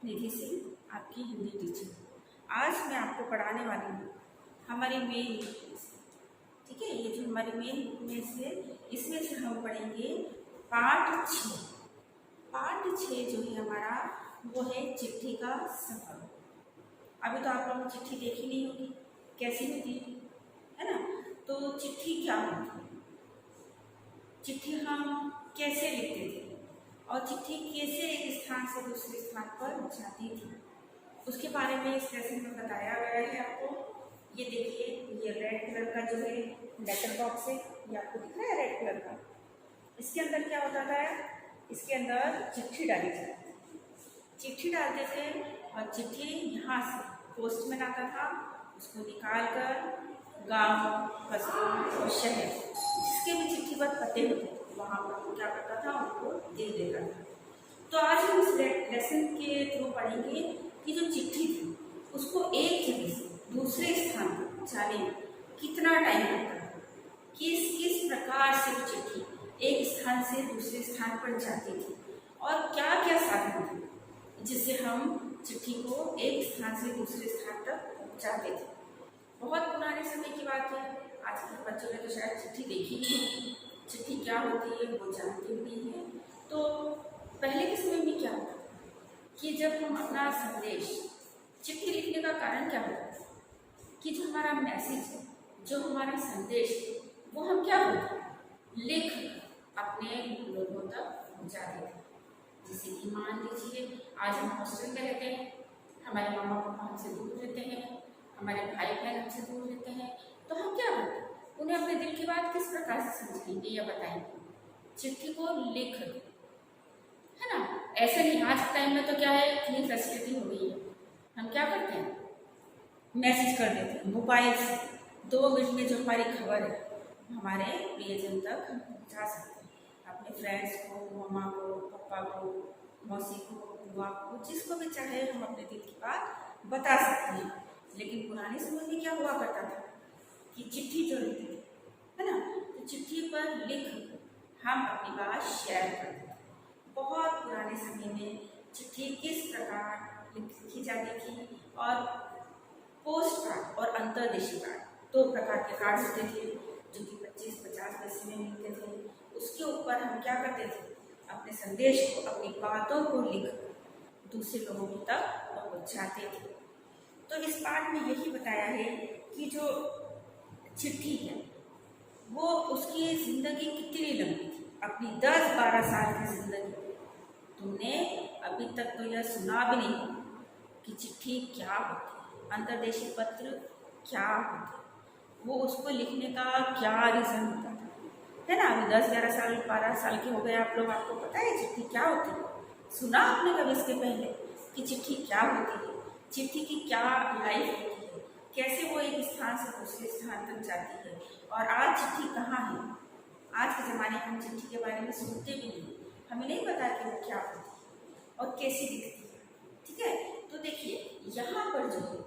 निधि सिंह, आपकी हिंदी टीचर। आज मैं आपको पढ़ाने वाली हूँ हमारी मेन बुक से। ठीक है, ये जो हमारी मेन बुक में से इसमें से हम पढ़ेंगे पाठ 6। पाठ 6 जो है हमारा वो है चिट्ठी का सफर। अभी तो आप लोगों ने चिट्ठी देखी नहीं होगी कैसी होती है ना। तो चिट्ठी क्या होती है, चिट्ठी हम कैसे लिखते थे और चिट्ठी कैसे एक स्थान से दूसरे स्थान पर जाती थी, उसके बारे में इस लेसन में बताया गया है आपको। ये देखिए, ये रेड कलर का जो है लेटर बॉक्स है, ये आपको दिख रहा है रेड कलर का। इसके अंदर क्या होता था, इसके अंदर चिट्ठी डाली जाती थी। चिट्ठी डालते थे और चिट्ठी यहाँ से पोस्टमैन आता था, उसको निकाल कर गाँव, कस्बों और शहर जिसके भी चिट्ठी पर पते होते वहाँ पर क्या करता था, उनको दे देता था। तो आज हम इस लेसन के थ्रू पढ़ेंगे कि जो चिट्ठी थी उसको एक जगह से दूसरे स्थान पर जाने में कितना टाइम लगता है, किस किस प्रकार से चिट्ठी एक स्थान से दूसरे स्थान पर जाती थी और क्या क्या साधन थे जिससे हम चिट्ठी को एक स्थान से दूसरे स्थान तक पहुँचाते थे। बहुत पुराने समय की बात है, आजकल बच्चों ने तो शायद चिट्ठी देखी नहीं होगी, चिट्ठी क्या होती है वो जानते भी नहीं है। तो पहले के समय में क्या होता कि जब हम अपना संदेश, चिट्ठी लिखने का कारण क्या होता है कि जो हमारा मैसेज है, जो हमारा संदेश है, वो हम क्या होता लिख अपने लोगों तक पहुँचाते थे। जैसे कि मान लीजिए आज हम हॉस्टल में रहते हैं, हमारे मामा पापा हमसे दूर रहते हैं, हमारे भाई बहन हमसे दूर रहते हैं, तो हम क्या करते हैं, उन्हें अपने दिल की बात किस प्रकार से समझाएंगे या बताएंगे, चिट्ठी को लिख, है ना। ऐसे नहीं, आज के टाइम में तो क्या है, इतनी फैसिलिटी हो गई है, हम क्या करते हैं, मैसेज कर देते हैं मोबाइल से। 2 मिनट में जो हमारी खबर है हमारे प्रियजन तक हम पहुँचा सकते हैं, अपने फ्रेंड्स को, मम्मा को, पापा को, मौसी को, बुआ को, जिसको भी चाहे हम अपने दिल की बात बता सकते हैं। लेकिन पुराने समय में क्या हुआ करता था कि चिट्ठी जो लिखते थे, है ना, तो चिट्ठी पर लिख हम अपनी बात शेयर करते थे। बहुत पुराने समय में चिट्ठी किस प्रकार लिखी जाती थी, और पोस्ट कार्ड और अंतर्देशीय कार्ड 2 प्रकार के कार्ड होते थे जो कि 25-50 पैसे में मिलते थे। उसके ऊपर हम क्या करते थे, अपने संदेश को, अपनी बातों को लिख दूसरे लोगों तक पहुँचाते थे। तो इस पाठ में यही बताया है कि जो चिट्ठी है वो उसकी ज़िंदगी कितनी लंबी थी, अपनी 10-12 साल की ज़िंदगी। तुमने अभी तक तो यह सुना भी नहीं कि चिट्ठी क्या होती है, अंतर्देशीय पत्र क्या होते, वो उसको लिखने का क्या रीज़न होता था, है ना। अभी 10-11 साल 12 साल के हो गए आप लोग, आपको पता है चिट्ठी क्या होती है, सुना आपने कभी इसके पहले कि चिट्ठी क्या होती है, चिट्ठी की क्या लाइफ होती है, कैसे वो एक स्थान से दूसरे स्थान तक जाती है। और आज चिट्ठी कहाँ है, आज के ज़माने में हम चिट्ठी के बारे में सुनते भी नहीं, हमें नहीं पता कि वो क्या होती है और कैसी दिखती है। ठीक है, तो देखिए यहाँ पर जो है,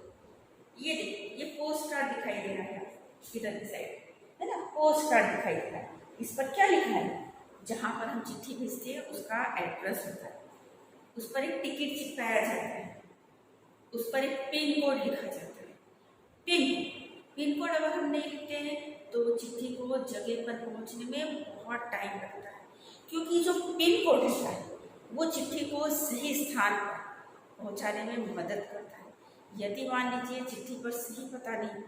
ये देखिए, ये पोस्ट कार्ड दिखाई दे रहा है इधर की साइड, है ना, पोस्ट कार्ड दिखाई दे रहा है। इस पर क्या लिखा है, जहाँ पर हम चिट्ठी भेजते हैं उसका एड्रेस होता है, उस पर एक टिकट चिपकाया जाता है, उस पर एक पिन कोड लिखा जाता है। पिन कोड अगर हम नहीं लिखते हैं तो चिट्ठी को जगह पर पहुंचने में बहुत टाइम लगता है, क्योंकि जो पिन कोड होता है वो चिट्ठी को सही स्थान पर पहुंचाने में मदद करता है। यदि मान लीजिए चिट्ठी पर सही पता नहीं,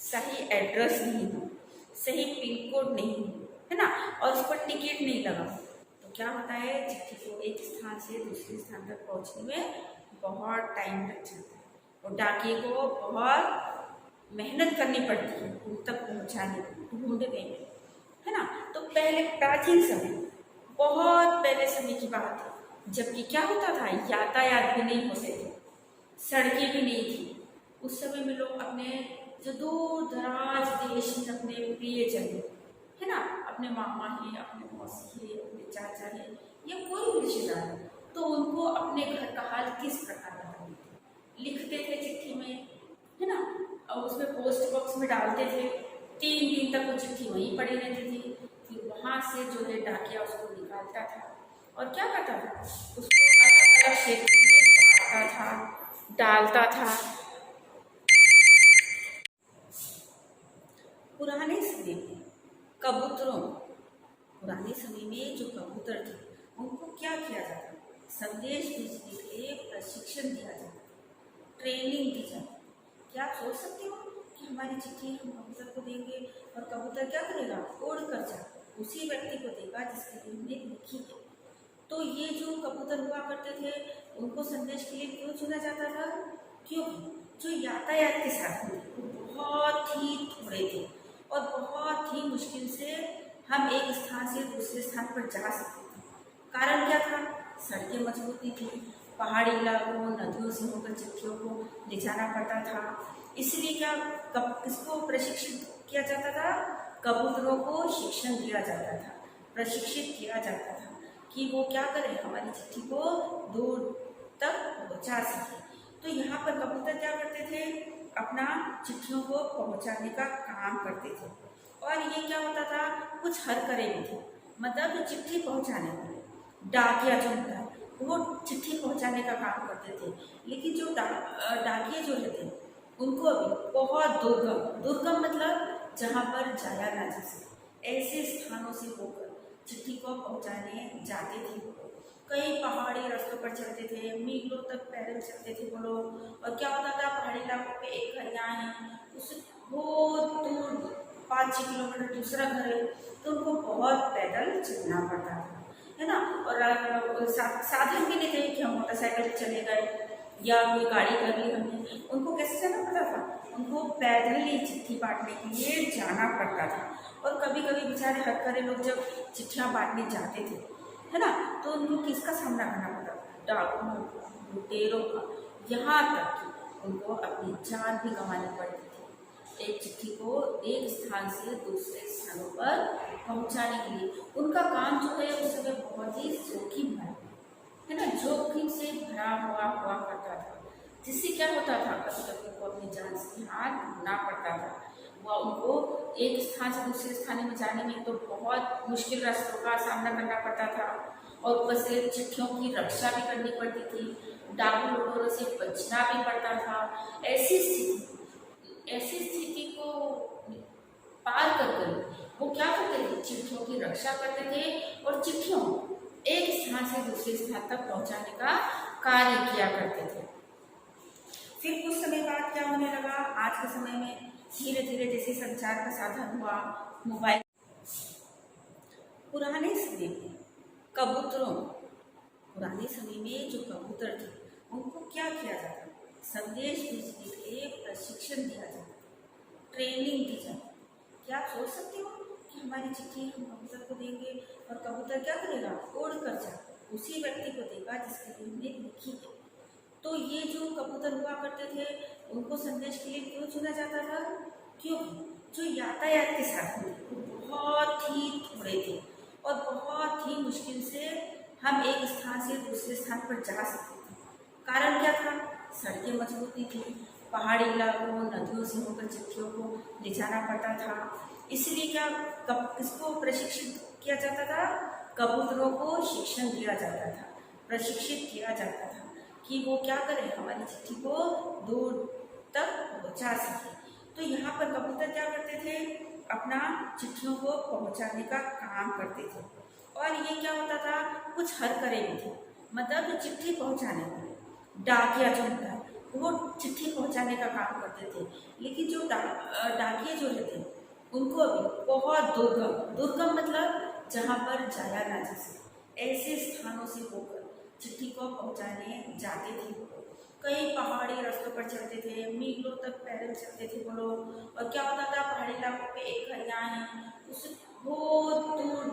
सही एड्रेस नहीं हो, सही पिन कोड नहीं हो, है ना, और उस पर टिकट नहीं लगा, तो क्या होता है, चिट्ठी को एक स्थान से दूसरे स्थान तक पहुंचने में बहुत टाइम लग जाता है और डाकिये को बहुत मेहनत करनी पड़ती है उन तक पहुंचाने, ढूंढने में, है ना। तो पहले प्राचीन समय, बहुत पहले समय की बात है, जबकि क्या होता था, यातायात भी नहीं होते थे, सड़कें भी नहीं थी। उस समय में लोग अपने जो दूर दराज देश में अपने प्रियजन, है ना, अपने मामा है, अपने मौसी है, अपने चाचा है, या कोई भी रिश्तेदार है, तो उनको अपने घर का हाल किस प्रकार बताते थे, लिखते थे चिट्ठी में, है ना, और उसमें पोस्ट बॉक्स में डालते थे। 3 दिन तक वो चिट्ठी वहीं पड़ी रहती थी, फिर वहाँ से जो है डाकिया उसको निकालता था और क्या करता था, उसको अलग अलग क्षेत्र में जाता था, डालता था। पुराने समय में कबूतरों पुराने समय में जो कबूतर थे उनको क्या किया जाता, संदेश भेजने के लिए प्रशिक्षण दिया जाता, ट्रेनिंग दी जाती। क्या आप सोच सकते हो कि हमारी चिट्ठी हम कबूतर को देंगे और कबूतर क्या करेगा, उड़ कर जा उसी व्यक्ति को देगा जिसके लिए हमने लिखी है। तो ये जो कबूतर हुआ करते थे उनको संदेश के लिए क्यों चुना जाता था, क्योंकि जो यातायात के साधन थे वो बहुत ही थोड़े थे और बहुत ही मुश्किल से हम एक स्थान से दूसरे स्थान पर जा सकते थे। कारण क्या था, सड़कें मजबूत नहीं थी, पहाड़ी इलाकों नदियों से होकर चिट्ठियों को ले जाना पड़ता था। इसलिए क्या किसको प्रशिक्षित किया जाता था, कबूतरों को शिक्षण दिया जाता था, प्रशिक्षित किया जाता था कि वो क्या करें, हमारी चिट्ठी को दूर तक पहुंचा सके। तो यहाँ पर कबूतर क्या करते थे, अपना चिट्ठियों को पहुंचाने का काम करते थे। और ये क्या होता था, कुछ हरकतें भी थी, मतलब जो चिट्ठी पहुंचाने वाले डाकिया जो होता है वो चिट्ठी पहुंचाने का काम करते थे। लेकिन जो डाकिये जो रहते उनको अभी बहुत दुर्गम मतलब जहाँ पर जाया ना जा सके ऐसे स्थानों से होकर चिट्ठी को पहुंचाने जाते थे। कई पहाड़ी रास्तों पर चलते थे, मीलों तक पैदल चलते थे वो लोग। और क्या होता था, पहाड़ी इलाकों पे एक घर यहाँ है, उससे बहुत दूर 5-6 किलोमीटर दूसरा घर है, तो उनको बहुत पैदल चलना पड़ता था, है ना। और साधन भी नहीं थे कि हम मोटरसाइकिल चले गए या कोई गाड़ी कर ली हमने, उनको कैसे जाना पड़ता था, उनको पैदल ही चिट्ठी बांटने के लिए जाना पड़ता था। और कभी कभी बेचारे हथकरे लोग जब चिट्ठियाँ बांटने जाते थे, है ना, तो उनको किसका सामना करना पड़ता, डाकुओं, लुटेरों का, यहाँ तक कि उनको अपनी जान भी गंवानी पड़ती थी एक चिट्ठी को एक स्थान से दूसरे स्थानों पर पहुंचाने के लिए। उनका काम जो है उस समय बहुत ही जोखिम भरा, है ना, जोखिम से भरा हुआ करता था, जिससे क्या होता था, कभी कभी उनको अपनी जान से हाथ धोना पड़ता था। वह उनको एक स्थान से दूसरे स्थान में जाने में तो बहुत मुश्किल रास्तों का सामना करना पड़ता था और ऊपर से चिट्ठियों की रक्षा भी करनी पड़ती थी, डाकू लुटेरों से बचना भी पड़ता था। ऐसी स्थिति को पार कर वो क्या करते थे, चिट्ठियों की रक्षा करते थे और चिट्ठियों एक स्थान से दूसरे स्थान तक पहुंचाने का कार्य किया करते थे। फिर कुछ समय बाद क्या होने लगा, आज के समय में धीरे धीरे जैसे संचार का साधन हुआ, मोबाइल। पुराने समय में पुराने समय में जो कबूतर थे उनको क्या किया जाता, संदेश भेजने के लिए प्रशिक्षण दिया जाता, ट्रेनिंग दी जाती। क्या आप सोच सकते हो कि हमारी चिट्ठी हम कबूतर को देंगे और कबूतर क्या करेगा, उड़ कर जा उसी व्यक्ति को देगा जिसके लिए हमने लिखी है। तो ये जो कबूतर हुआ करते थे उनको संदेश के लिए क्यों चुना जाता था, क्योंकि जो यातायात के साधन थे वो बहुत ही थोड़े थे और बहुत ही मुश्किल से हम एक स्थान से दूसरे स्थान पर जा सकते थे। कारण क्या था, सड़कें मजबूत नहीं थी, पहाड़ी इलाकों नदियों से होकर चिट्ठियों को ले जाना पड़ता था। इसलिए क्या किसको प्रशिक्षित किया जाता था, कबूतरों को शिक्षण दिया जाता था, प्रशिक्षित किया जाता था कि वो क्या करें, हमारी चिट्ठी को दूर तक पहुंचा सके। तो यहाँ पर कबूतर क्या करते थे, अपना चिट्ठियों को पहुंचाने का काम करते थे। और ये क्या होता था, कुछ हरकतें भी थी, मतलब जो चिट्ठी पहुंचाने वाले डाकिया जो होता है वो चिट्ठी पहुंचाने का काम करते थे। लेकिन जो डाकिये जो रहते उनको अभी बहुत दुर्गम मतलब जहाँ पर जाया ना जा सके ऐसे स्थानों से होकर चिट्ठी को पहुंचाने जाते थे। कई पहाड़ी रास्तों पर चलते थे, मीलों तक पैदल चलते थे वो लोग। और क्या होता था, पहाड़ी इलाकों पे एक घर यहाँ है, उससे बहुत दूर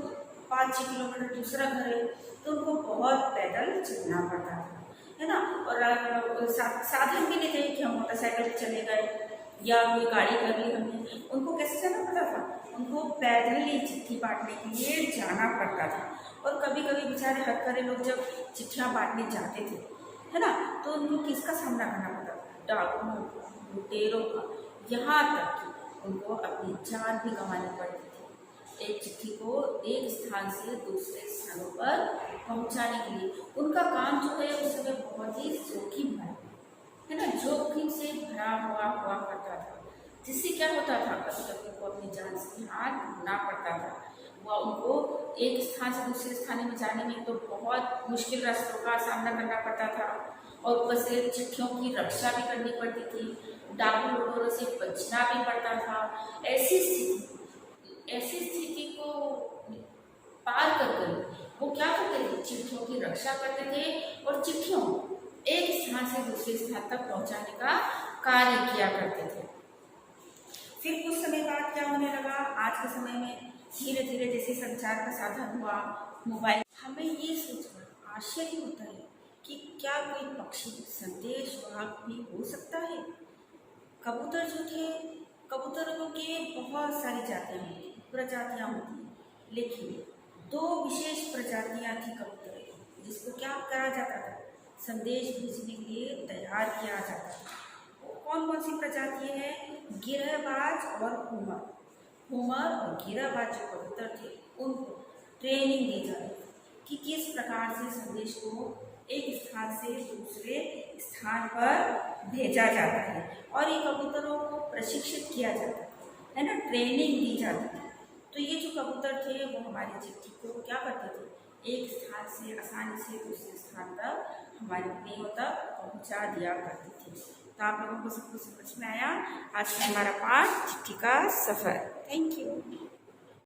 5-6 किलोमीटर दूसरा घर है, तो उनको बहुत पैदल चलना पड़ता था, है ना। और साधन भी नहीं थे कि हम मोटरसाइकिल चले गए या कोई गाड़ी कर ली हमने, उनको कैसे जाना पड़ता था, उनको पैदल ही चिट्ठी बांटने के लिए जाना पड़ता था। और कभी कभी बेचारे हथकरे लोग जब चिट्ठियाँ बांटने जाते थे, है ना, तो उनको किसका सामना करना पड़ता, डाकुओं, लुटेरों का, यहाँ तक कि उनको अपनी जान भी गंवानी पड़ती थी एक चिट्ठी को एक स्थान से दूसरे स्थानों पर पहुंचाने के लिए। उनका काम जो है उस समय बहुत ही जोखिम भरा है ना, जोखिम से भरा हुआ करता था, जिससे क्या होता था, कभी कभी उनको अपनी जान से हाथ धोना पड़ता था। वह उनको एक स्थान से दूसरे स्थान में जाने में तो बहुत मुश्किल रास्तों का सामना करना पड़ता था, और ऊपर से चिट्ठियों की रक्षा भी करनी पड़ती थी, डाकू लुटेरों से बचना भी पड़ता था। ऐसी स्थिति को पार कर वो क्या करते थे, चिट्ठियों की रक्षा करते थे और चिट्ठियों एक स्थान से दूसरे स्थान तक पहुंचाने का कार्य किया करते थे। फिर कुछ समय बाद क्या होने लगा, आज के समय में धीरे धीरे जैसे संचार का साधन हुआ मोबाइल, हमें ये सोचकर आश्चर्य होता है कि क्या कोई पक्षी संदेश वाहक भी हो सकता है। कबूतर जो थे, कबूतरों के बहुत सारी जातियाँ होती, प्रजातियाँ होती, लेकिन दो विशेष प्रजातियाँ थी कबूतर की, जिसको क्या करा जाता था, संदेश भेजने के लिए तैयार किया जाता था। वो कौन कौन सी प्रजाति है, गिरहबाज और हुमर। हुमर और गिरहबाज जो कबूतर थे उनको ट्रेनिंग दी जाती थी कि किस प्रकार से संदेश को एक स्थान से दूसरे स्थान पर भेजा जाता है, और ये कबूतरों को प्रशिक्षित किया जाता है ना, ट्रेनिंग दी जाती है। तो ये जो कबूतर थे वो हमारी चिट्ठी को क्या करते थे, एक स्थान से आसानी से दूसरे स्थान तक हमारे मेल तक पहुंचा दिया करते थे। तो आप लोगों को सब कुछ समझ में आया। आज का हमारा पाठ चिट्ठी का सफ़र। Thank you.